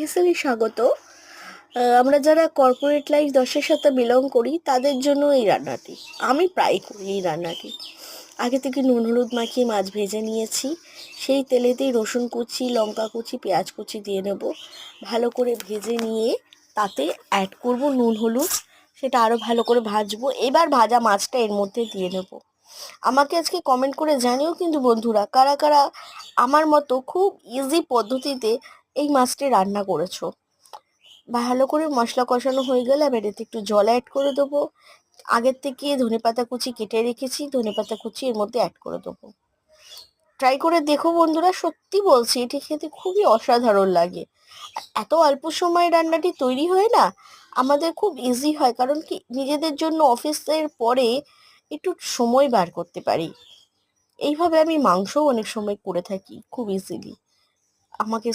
হেসেলি স্বাগত। আমরা যারা কর্পোরেট লাইফ 10-এর সাথে বিলং করি তাদের জন্য এই রান্নাটি আমি প্রায় করি। এই রান্নাটি আগে থেকে নুন হলুদ মাখিয়ে মাছ ভেজে নিয়েছি। সেই তেলেতেই রসুন কুচি, লঙ্কা কুচি, পেঁয়াজ কুচি দিয়ে নেব। ভালো করে ভেজে নিয়ে তাতে অ্যাড করব নুন হলুদ, সেটা আরও ভালো করে ভাজবো। এবার ভাজা মাছটা এর মধ্যে দিয়ে নেব। আমাকে আজকে কমেন্ট করে জানিও কিন্তু বন্ধুরা, কারা কারা আমার মতো খুব ইজি পদ্ধতিতে এই মাছটি রান্না করেছো। ভালো করে মশলা কষানো হয়ে গেলে এবার এতে একটু জল অ্যাড করে দেবো। আগের থেকে ধনেপাতা কুচি কেটে রেখেছি, ধনেপাতা কুচি এর মধ্যে অ্যাড করে দেবো। ট্রাই করে দেখো বন্ধুরা, সত্যি বলছি এটি খেতে খুবই অসাধারণ লাগে। এত অল্প সময়ে রান্নাটি তৈরি হয় না, আমাদের খুব ইজি হয়, কারণ কি নিজেদের জন্য অফিসের পরে একটু সময় বার করতে পারি। এইভাবে আমি মাংসও অনেক সময় করে থাকি খুব ইজিলি। আমাকে